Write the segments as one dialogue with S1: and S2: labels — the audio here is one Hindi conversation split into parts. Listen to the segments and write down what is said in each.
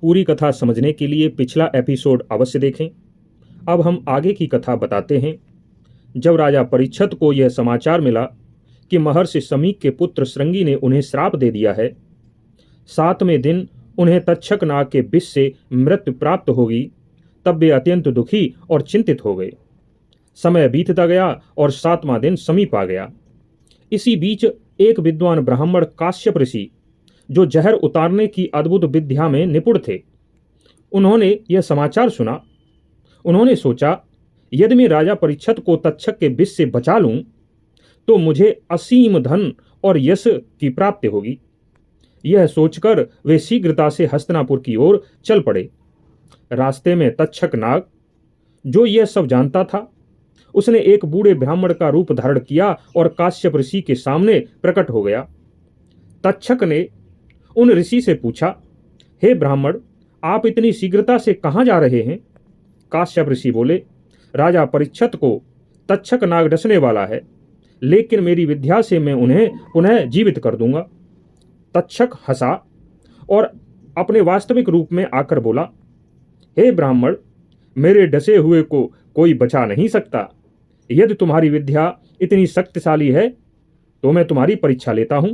S1: पूरी कथा समझने के लिए पिछला एपिसोड अवश्य देखें। अब हम आगे की कथा बताते हैं। जब राजा परीक्षित को यह समाचार मिला कि महर्षि समीक के पुत्र श्रृंगी ने उन्हें श्राप दे दिया है, 7वें दिन उन्हें तक्षक नाग के विष से मृत्यु प्राप्त होगी, तब वे अत्यंत दुखी और चिंतित हो गए। समय बीतता गया और 7वां दिन समीप आ गया। इसी बीच एक विद्वान ब्राह्मण काश्यप ऋषि, जो जहर उतारने की अद्भुत विद्या में निपुण थे, उन्होंने यह समाचार सुना। उन्होंने सोचा, यदि मैं राजा परीक्षित को तक्षक के विष से बचा लूं तो मुझे असीम धन और यश की प्राप्ति होगी। यह सोचकर वे शीघ्रता से हस्तिनापुर की ओर चल पड़े। रास्ते में तक्षक नाग, जो यह सब जानता था, उसने एक बूढ़े ब्राह्मण का रूप धारण किया और काश्यप ऋषि के सामने प्रकट हो गया। तक्षक ने उन ऋषि से पूछा, हे ब्राह्मण, आप इतनी शीघ्रता से कहाँ जा रहे हैं? काश्यप ऋषि बोले, राजा परीक्षित को तक्षक नाग डसने वाला है, लेकिन मेरी विद्या से मैं उन्हें पुनः जीवित कर दूंगा। तक्षक हंसा और अपने वास्तविक रूप में आकर बोला, हे ब्राह्मण, मेरे डसे हुए को कोई बचा नहीं सकता। यदि तुम्हारी विद्या इतनी शक्तिशाली है तो मैं तुम्हारी परीक्षा लेता हूं।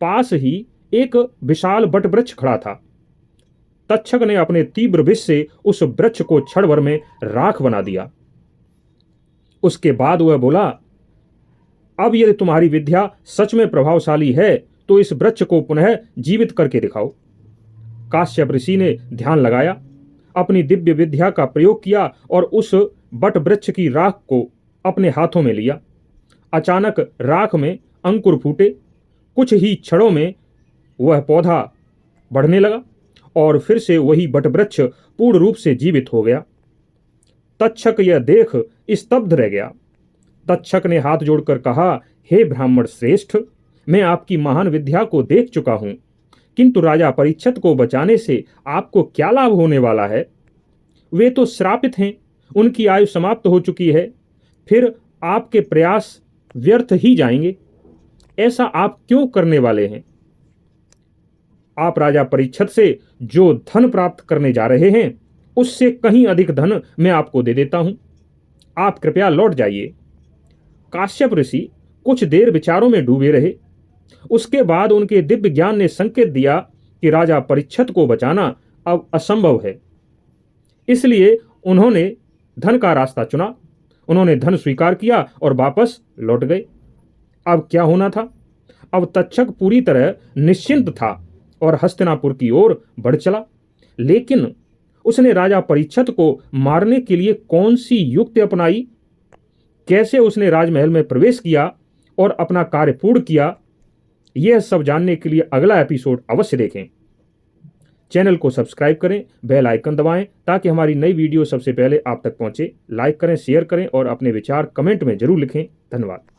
S1: पास ही एक विशाल बट वृक्ष खड़ा था। तक्षक ने अपने तीव्र विष से उस वृक्ष को क्षण भर में राख बना दिया। उसके बाद वह बोला, अब यदि तुम्हारी विद्या सच में प्रभावशाली है तो इस वृक्ष को पुनः जीवित करके दिखाओ। काश्यप ऋषि ने ध्यान लगाया, अपनी दिव्य विद्या का प्रयोग किया और उस बट वृक्ष की राख को अपने हाथों में लिया। अचानक राख में अंकुर फूटे। कुछ ही क्षणों में वह पौधा बढ़ने लगा और फिर से वही बट वृक्ष पूर्ण रूप से जीवित हो गया। तक्षक यह देख स्तब्ध रह गया। तक्षक ने हाथ जोड़कर कहा, हे ब्राह्मण श्रेष्ठ, मैं आपकी महान विद्या को देख चुका हूं, किंतु राजा परीक्षित को बचाने से आपको क्या लाभ होने वाला है? वे तो श्रापित हैं, उनकी आयु समाप्त हो चुकी है, फिर आपके प्रयास व्यर्थ ही जाएंगे। ऐसा आप क्यों करने वाले हैं? आप राजा परीक्षित से जो धन प्राप्त करने जा रहे हैं, उससे कहीं अधिक धन मैं आपको दे देता हूं। आप कृपया लौट जाइए। काश्यप ऋषि कुछ देर विचारों में डूबे रहे। उसके बाद उनके दिव्य ज्ञान ने संकेत दिया कि राजा परीक्षित को बचाना अब असंभव है। इसलिए उन्होंने धन का रास्ता चुना। उन्होंने धन स्वीकार किया और वापस लौट गए। अब क्या होना था? अब तक्षक पूरी तरह निश्चिंत था और हस्तिनापुर की ओर बढ़ चला। लेकिन उसने राजा परीक्षित को मारने के लिए कौन सी युक्ति अपनाई, कैसे उसने राजमहल में प्रवेश किया और अपना कार्य पूर्ण किया, यह सब जानने के लिए अगला एपिसोड अवश्य देखें। चैनल को सब्सक्राइब करें, बेल आइकन दबाएं ताकि हमारी नई वीडियो सबसे पहले आप तक पहुंचे। लाइक करें, शेयर करें और अपने विचार कमेंट में जरूर लिखें। धन्यवाद।